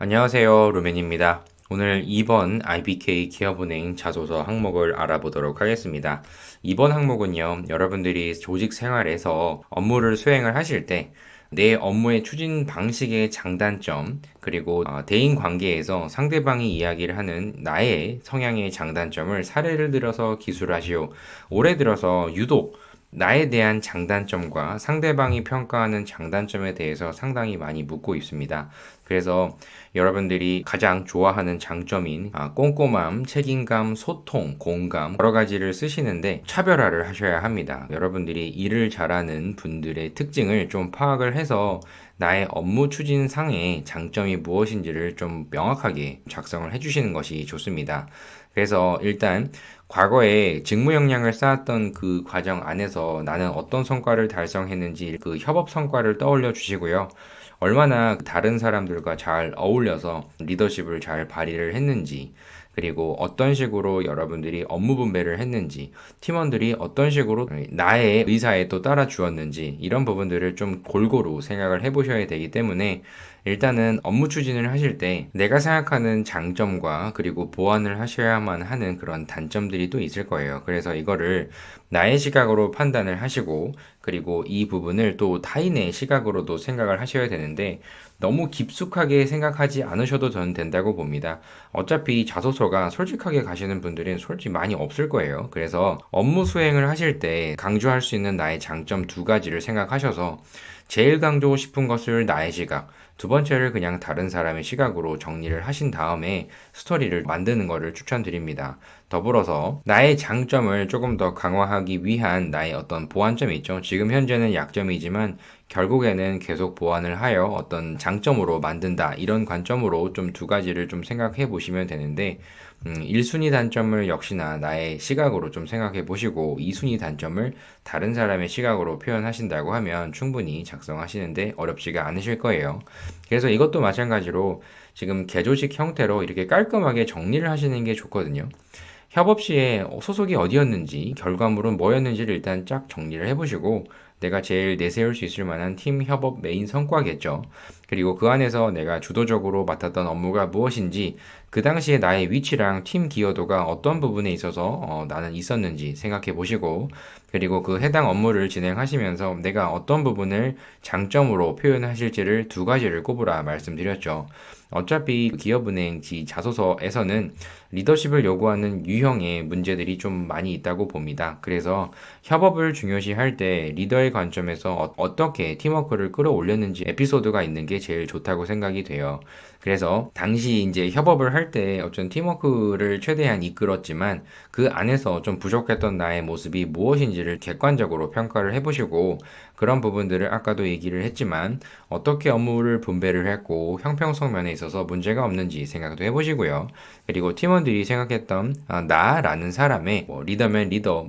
안녕하세요. 루멘입니다. 오늘 2번 IBK 기업은행 자소서 항목을 알아보도록 하겠습니다. 이번 항목은요, 여러분들이 조직 생활에서 업무를 수행을 하실 때 내 업무의 추진 방식의 장단점, 그리고 대인 관계에서 상대방이 이야기를 하는 나의 성향의 장단점을 사례를 들어서 기술하시오. 올해 들어서 유독 나에 대한 장단점과 상대방이 평가하는 장단점에 대해서 상당히 많이 묻고 있습니다. 그래서 여러분들이 가장 좋아하는 장점인 꼼꼼함, 책임감, 소통, 공감 여러 가지를 쓰시는데 차별화를 하셔야 합니다. 여러분들이 일을 잘하는 분들의 특징을 좀 파악을 해서 나의 업무 추진상의 장점이 무엇인지를 좀 명확하게 작성을 해주시는 것이 좋습니다. 그래서 일단 과거에 직무 역량을 쌓았던 그 과정 안에서 나는 어떤 성과를 달성했는지 그 협업 성과를 떠올려 주시고요. 얼마나 다른 사람들과 잘 어울려서 리더십을 잘 발휘를 했는지, 그리고 어떤 식으로 여러분들이 업무 분배를 했는지, 팀원들이 어떤 식으로 나의 의사에 또 따라 주었는지, 이런 부분들을 좀 골고루 생각을 해보셔야 되기 때문에 일단은 업무 추진을 하실 때 내가 생각하는 장점과 그리고 보완을 하셔야만 하는 그런 단점들이 또 있을 거예요. 그래서 이거를 나의 시각으로 판단을 하시고 그리고 이 부분을 또 타인의 시각으로도 생각을 하셔야 되는데 너무 깊숙하게 생각하지 않으셔도 저는 된다고 봅니다. 어차피 자소서가 솔직하게 가시는 분들은 솔직히 많이 없을 거예요. 그래서 업무 수행을 하실 때 강조할 수 있는 나의 장점 두 가지를 생각하셔서 제일 강조하고 싶은 것을 나의 시각, 두 번째를 그냥 다른 사람의 시각으로 정리를 하신 다음에 스토리를 만드는 것을 추천드립니다. 더불어서 나의 장점을 조금 더 강화하기 위한 나의 어떤 보완점이 있죠. 지금 현재는 약점이지만 결국에는 계속 보완을 하여 어떤 장점으로 만든다. 이런 관점으로 좀 두 가지를 좀 생각해 보시면 되는데 1순위 단점을 역시나 나의 시각으로 좀 생각해 보시고 2순위 단점을 다른 사람의 시각으로 표현하신다고 하면 충분히 작성하시는데 어렵지가 않으실 거예요. 그래서 이것도 마찬가지로 지금 개조식 형태로 이렇게 깔끔하게 정리를 하시는 게 좋거든요. 협업 시에 소속이 어디였는지, 결과물은 뭐였는지를 일단 쫙 정리를 해보시고, 내가 제일 내세울 수 있을 만한 팀 협업 메인 성과겠죠. 그리고 그 안에서 내가 주도적으로 맡았던 업무가 무엇인지, 그 당시에 나의 위치랑 팀 기여도가 어떤 부분에 있어서 나는 있었는지 생각해 보시고, 그리고 그 해당 업무를 진행하시면서 내가 어떤 부분을 장점으로 표현하실지를 두 가지를 꼽으라 말씀드렸죠. 어차피 기업은행 자소서에서는 리더십을 요구하는 유형의 문제들이 좀 많이 있다고 봅니다. 그래서 협업을 중요시할 때 리더의 관점에서 어떻게 팀워크를 끌어올렸는지 에피소드가 있는 게 제일 좋다고 생각이 돼요. 그래서 당시 이제 협업을 할 때 어떤 팀워크를 최대한 이끌었지만 그 안에서 좀 부족했던 나의 모습이 무엇인지를 객관적으로 평가를 해보시고 그런 부분들을 아까도 얘기를 했지만 어떻게 업무를 분배를 했고 형평성 면에 있어서 문제가 없는지 생각도 해보시고요. 그리고 팀원들이 생각했던 나라는 사람의 리더면 리더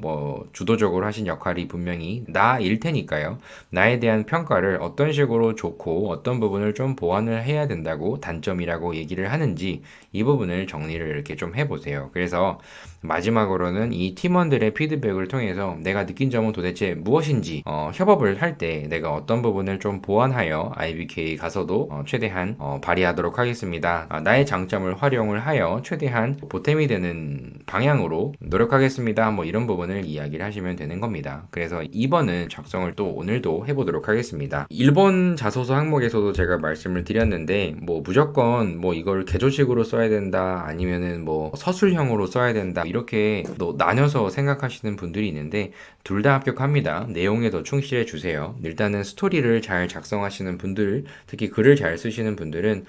주도적으로 하신 역할이 분명히 나일 테니까요. 나에 대한 평가를 어떤 식으로 좋고 어떤 부분을 좀 보완을 해야 된다고 단점이라고 얘기를 하는지 이 부분을 정리를 이렇게 좀 해보세요. 그래서 마지막으로는 이 팀원들의 피드백을 통해서 내가 느낀 점은 도대체 무엇인지 협업을 할 때 내가 어떤 부분을 좀 보완하여 IBK 가서도 최대한 발휘하도록 하겠습니다. 나의 장점을 활용을 하여 최대한 보탬이 되는 방향으로 노력하겠습니다. 이런 부분을 이야기를 하시면 되는 겁니다. 그래서 2번은 작성을 또 오늘도 해보도록 하겠습니다. 1번 자소서 항목에서도 제가 말씀을 드렸는데 무조건 이걸 개조식으로 써야 된다 아니면은 서술형으로 써야 된다 이렇게 또 나눠서 생각하시는 분들이 있는데 둘 다 합격합니다. 내용에 더 충실해 주세요. 일단은 스토리를 잘 작성하시는 분들, 특히 글을 잘 쓰시는 분들은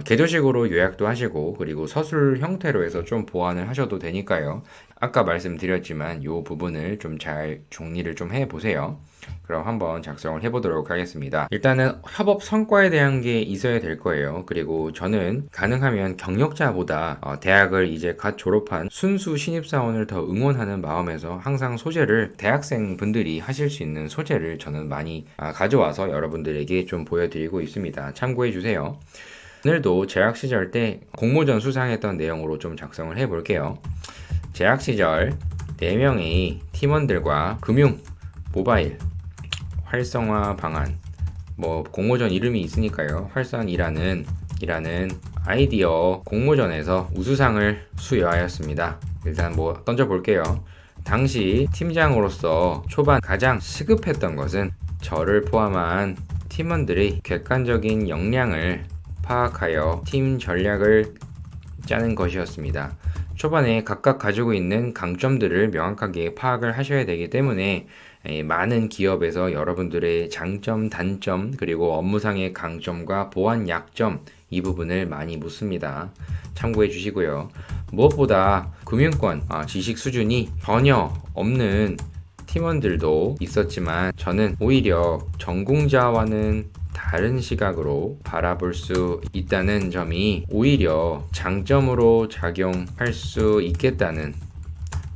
개조식으로 요약도 하시고 그리고 서술 형태로 해서 좀 보완을 하셔도 되니까요. 아까 말씀드렸지만 이 부분을 좀 잘 정리를 좀 해보세요. 그럼 한번 작성을 해보도록 하겠습니다. 일단은 협업 성과에 대한 게 있어야 될 거예요. 그리고 저는 가능하면 경력자보다 대학을 이제 갓 졸업한 순수 신입사원을 더 응원하는 마음에서 항상 소재를 대학생 분들이 하실 수 있는 소재를 저는 많이 가져와서 여러분들에게 좀 보여드리고 있습니다. 참고해 주세요. 오늘도 재학 시절 때 공모전 수상했던 내용으로 좀 작성을 해볼게요. 재학 시절 4명의 팀원들과 금융, 모바일, 활성화 방안 공모전 이름이 있으니까요. 활성이라는 아이디어 공모전에서 우수상을 수여하였습니다. 일단 뭐 던져볼게요. 당시 팀장으로서 초반 가장 시급했던 것은 저를 포함한 팀원들의 객관적인 역량을 파악하여 팀 전략을 짜는 것이었습니다. 초반에 각각 가지고 있는 강점들을 명확하게 파악을 하셔야 되기 때문에 많은 기업에서 여러분들의 장점, 단점, 그리고 업무상의 강점과 보완 약점 이 부분을 많이 묻습니다. 참고해 주시고요. 무엇보다 금융권 지식 수준이 전혀 없는 팀원들도 있었지만 저는 오히려 전공자와는 다른 시각으로 바라볼 수 있다는 점이 오히려 장점으로 작용할 수 있겠다는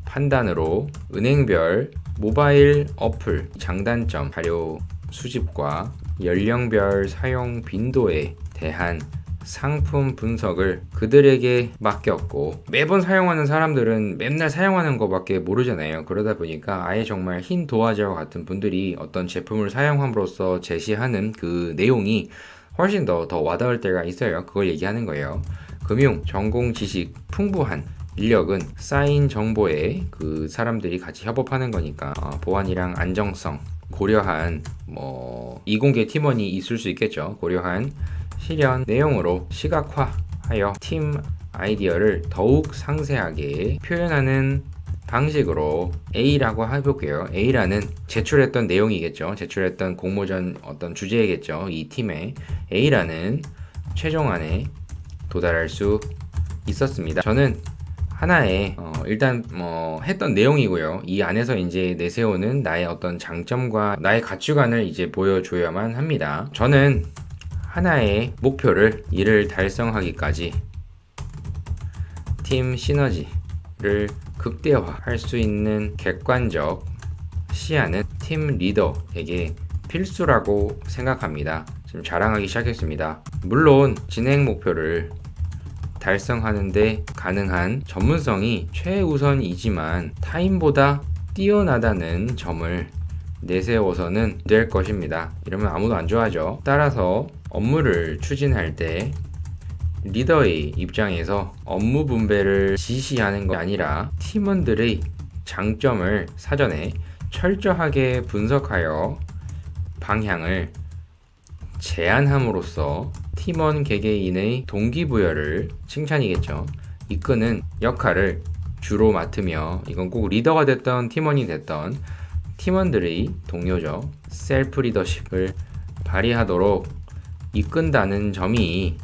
판단으로 은행별 모바일 어플 장단점 자료 수집과 연령별 사용 빈도에 대한 상품 분석을 그들에게 맡겼고, 매번 사용하는 사람들은 맨날 사용하는 것밖에 모르잖아요. 그러다 보니까 아예 정말 흰 도화지와 같은 분들이 어떤 제품을 사용함으로써 제시하는 그 내용이 훨씬 더 와닿을 때가 있어요. 그걸 얘기하는 거예요. 금융 전공 지식 풍부한 인력은 쌓인 정보에 그 사람들이 같이 협업하는 거니까 보안이랑 안정성 고려한 이공계 팀원이 있을 수 있겠죠. 고려한 실현 내용으로 시각화하여 팀 아이디어를 더욱 상세하게 표현하는 방식으로 A라고 해볼게요. A라는 제출했던 내용이겠죠. 제출했던 공모전 어떤 주제겠죠. 이 팀에 A라는 최종안에 도달할 수 있었습니다. 저는 하나의 일단 했던 내용이고요. 이 안에서 이제 내세우는 나의 어떤 장점과 나의 가치관을 이제 보여줘야만 합니다. 저는 하나의 목표를 이를 달성하기까지 팀 시너지를 극대화할 수 있는 객관적 시야는 팀 리더에게 필수라고 생각합니다. 지금 자랑하기 시작했습니다. 물론 진행 목표를 달성하는데 가능한 전문성이 최우선이지만 타인보다 뛰어나다는 점을 내세워서는 될 것입니다. 이러면 아무도 안 좋아하죠. 따라서 업무를 추진할 때 리더의 입장에서 업무 분배를 지시하는 것이 아니라 팀원들의 장점을 사전에 철저하게 분석하여 방향을 제안함으로써 팀원 개개인의 동기부여를 칭찬이겠죠. 이끄는 역할을 주로 맡으며, 이건 꼭 리더가 됐던 팀원이 됐던 팀원들의 동료죠. 셀프 리더십을 발휘하도록 이끈다는 점이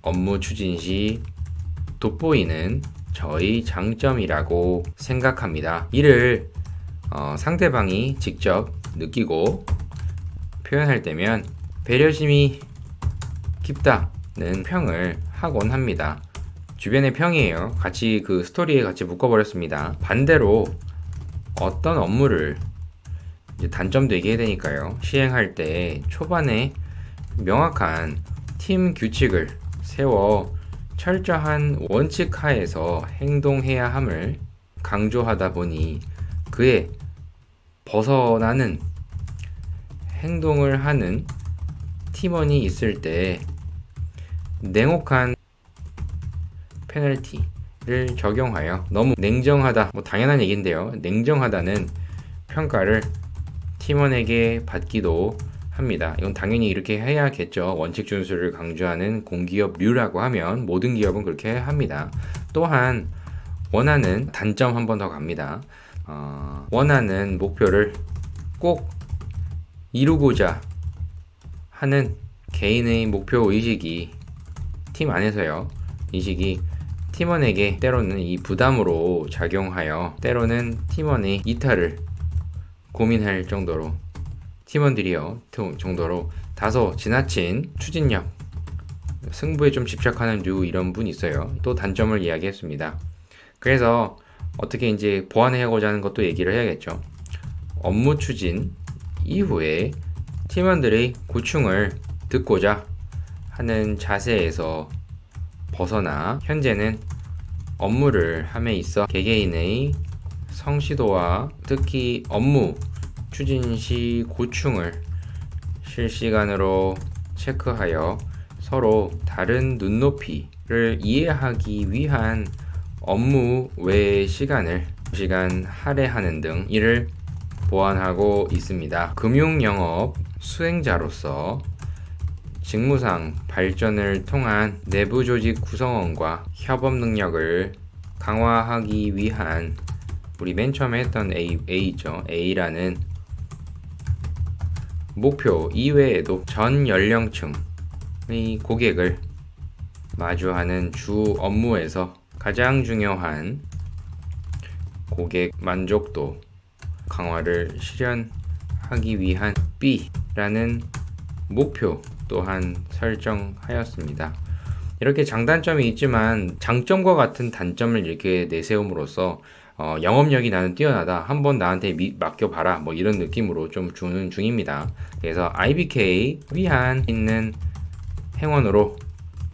업무 추진 시 돋보이는 저의 장점이라고 생각합니다. 이를 상대방이 직접 느끼고 표현할 때면 배려심이 깊다는 평을 하곤 합니다. 주변의 평이에요. 같이 그 스토리에 같이 묶어버렸습니다. 반대로 어떤 업무를 이제 단점도 얘기해야 되니까요. 시행할 때 초반에 명확한 팀 규칙을 세워 철저한 원칙 하에서 행동해야 함을 강조하다 보니 그에 벗어나는 행동을 하는 팀원이 있을 때 냉혹한 페널티를 적용하여 너무 냉정하다, 당연한 얘기인데요. 냉정하다는 평가를 팀원에게 받기도 합니다. 이건 당연히 이렇게 해야겠죠. 원칙 준수를 강조하는 공기업류라고 하면 모든 기업은 그렇게 합니다. 또한 원하는 단점 한 번 더 갑니다. 원하는 목표를 꼭 이루고자 하는 개인의 목표 의식이 팀 안에서요. 의식이 팀원에게 때로는 이 부담으로 작용하여 때로는 팀원의 이탈을 고민할 정도로 팀원들이요 정도로 다소 지나친 추진력, 승부에 좀 집착하는 류 이런 분이 있어요. 또 단점을 이야기했습니다. 그래서 어떻게 이제 보완하고자 하는 것도 얘기를 해야겠죠. 업무 추진 이후에 팀원들의 고충을 듣고자 하는 자세에서 벗어나 현재는 업무를 함에 있어 개개인의 성취도와 특히 업무 추진 시 고충을 실시간으로 체크하여 서로 다른 눈높이를 이해하기 위한 업무 외 시간 할애하는 등 이를 보완하고 있습니다. 금융영업 수행자로서 직무상 발전을 통한 내부 조직 구성원과 협업 능력을 강화하기 위한 우리 맨 처음에 했던 A죠. A라는 목표 이외에도 전 연령층의 고객을 마주하는 주 업무에서 가장 중요한 고객 만족도 강화를 실현하기 위한 B라는 목표 또한 설정하였습니다. 이렇게 장단점이 있지만 장점과 같은 단점을 이렇게 내세움으로써 영업력이 나는 뛰어나다. 한번 나한테 맡겨봐라. 뭐 이런 느낌으로 좀 주는 중입니다. 그래서 IBK 위한 있는 행원으로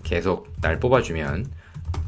계속 날 뽑아주면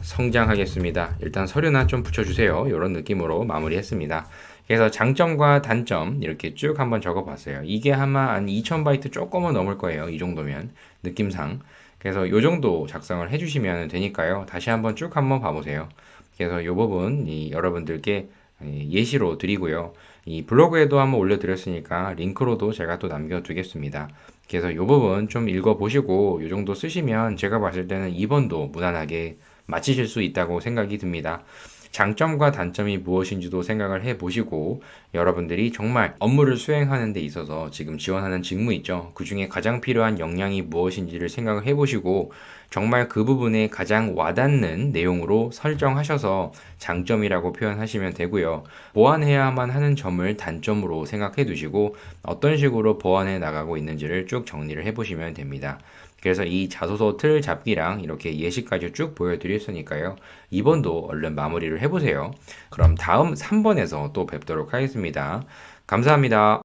성장하겠습니다. 일단 서류나 좀 붙여주세요. 이런 느낌으로 마무리했습니다. 그래서 장점과 단점 이렇게 쭉 한번 적어봤어요. 이게 아마 한 2000바이트 조금은 넘을 거예요. 이 정도면 느낌상. 그래서 이 정도 작성을 해주시면 되니까요. 다시 한번 쭉 한번 봐보세요. 그래서 이 부분 여러분들께 예시로 드리고요. 이 블로그에도 한번 올려드렸으니까 링크로도 제가 또 남겨두겠습니다. 그래서 이 부분 좀 읽어보시고 이 정도 쓰시면 제가 봤을 때는 2번도 무난하게 마치실 수 있다고 생각이 듭니다. 장점과 단점이 무엇인지도 생각을 해보시고 여러분들이 정말 업무를 수행하는 데 있어서 지금 지원하는 직무 있죠. 그 중에 가장 필요한 역량이 무엇인지를 생각을 해보시고 정말 그 부분에 가장 와닿는 내용으로 설정하셔서 장점이라고 표현하시면 되고요. 보완해야만 하는 점을 단점으로 생각해 두시고 어떤 식으로 보완해 나가고 있는지를 쭉 정리를 해보시면 됩니다. 그래서 이 자소서 틀 잡기랑 이렇게 예시까지 쭉 보여드렸으니까요. 2번도 얼른 마무리를 해보세요. 그럼 다음 3번에서 또 뵙도록 하겠습니다. 감사합니다.